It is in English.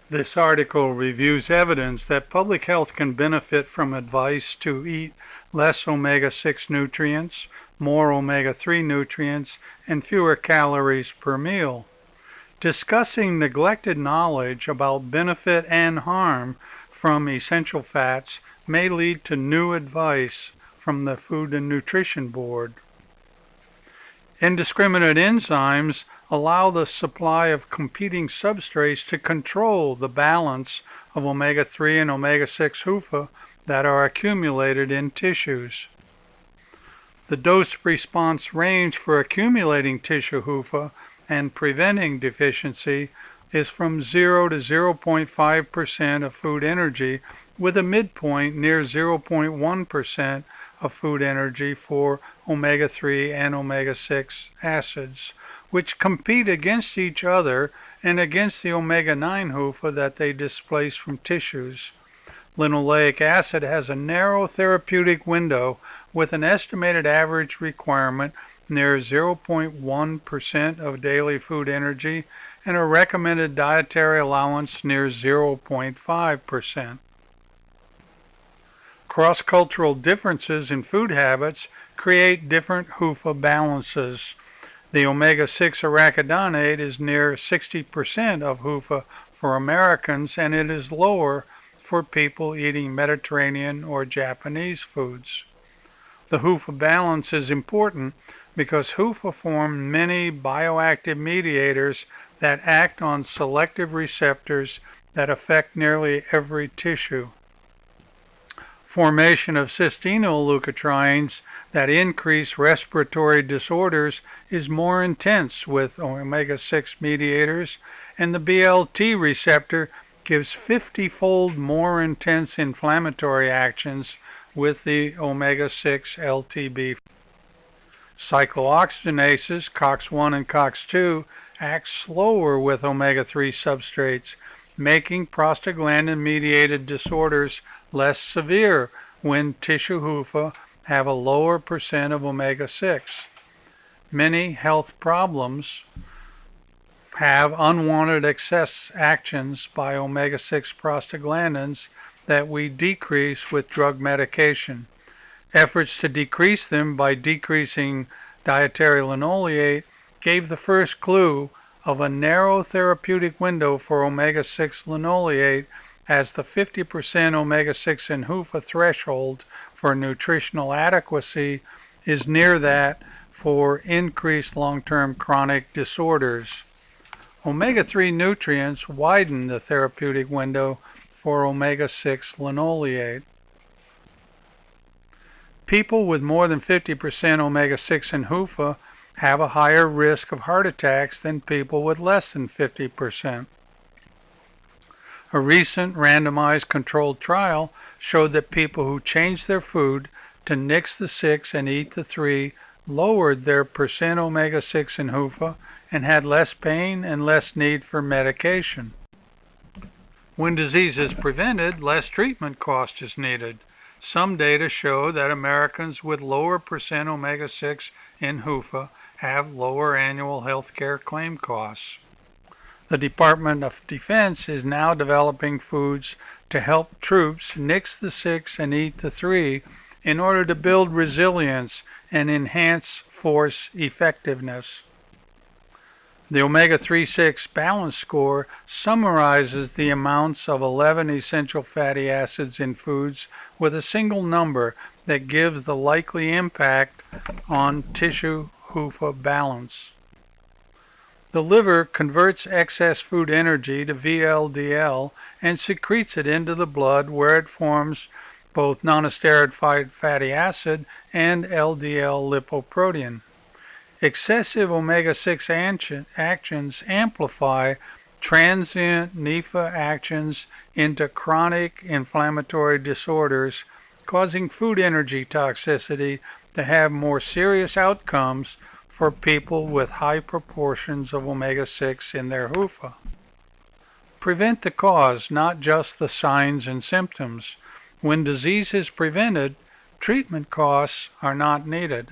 This article reviews evidence that public health can benefit from advice to eat less omega-6 nutrients, more omega-3 nutrients, and fewer calories per meal. Discussing neglected knowledge about benefit and harm from essential fats may lead to new advice from the Food and Nutrition Board. Indiscriminate enzymes allow the supply of competing substrates to control the balance of omega-3 and omega-6 HUFA that are accumulated in tissues. The dose-response range for accumulating tissue HUFA and preventing deficiency is from 0 to 0.5% of food energy, with a midpoint near 0.1% of food energy for omega-3 and omega-6 acids, which compete against each other and against the omega-9 HUFA that they displace from tissues. Linoleic acid has a narrow therapeutic window with an estimated average requirement near 0.1% of daily food energy and a recommended dietary allowance near 0.5%. Cross-cultural differences in food habits create different HUFA balances. The omega-6 arachidonate is near 60% of HUFA for Americans, and it is lower for people eating Mediterranean or Japanese foods. The HUFA balance is important because HUFA form many bioactive mediators that act on selective receptors that affect nearly every tissue. Formation of cysteinoleukotrienes that increase respiratory disorders is more intense with omega-6 mediators, and the BLT receptor gives 50-fold more intense inflammatory actions with the omega-6 LTB. Cyclooxygenases, COX-1 and COX-2, act slower with omega-3 substrates, making prostaglandin-mediated disorders less severe when tissue HUFA have a lower percent of omega-6. Many health problems have unwanted excess actions by omega-6 prostaglandins that we decrease with drug medication. Efforts to decrease them by decreasing dietary linoleate gave the first clue of a narrow therapeutic window for omega-6 linoleate, as the 50% omega-6 in HUFA threshold for nutritional adequacy is near that for increased long-term chronic disorders. Omega-3 nutrients widen the therapeutic window for omega-6 linoleate. People with more than 50% omega-6 in HUFA have a higher risk of heart attacks than people with less than 50%. A recent randomized controlled trial showed that people who changed their food to nix the 6 and eat the 3 lowered their percent omega-6 in HUFA and had less pain and less need for medication. When disease is prevented, less treatment cost is needed. Some data show that Americans with lower percent omega-6 in HUFA have lower annual health care claim costs. The Department of Defense is now developing foods to help troops nix the 6 and eat the 3 in order to build resilience and enhance force effectiveness. The omega-3/6 balance score summarizes the amounts of 11 essential fatty acids in foods with a single number that gives the likely impact on tissue HUFA balance. The liver converts excess food energy to VLDL and secretes it into the blood, where it forms both non-esterified fatty acid and LDL lipoprotein. Excessive omega-6 actions amplify transient NEFA actions into chronic inflammatory disorders, causing food energy toxicity to have more serious outcomes for people with high proportions of omega-6 in their HUFA. Prevent the cause, not just the signs and symptoms. When disease is prevented, treatment costs are not needed.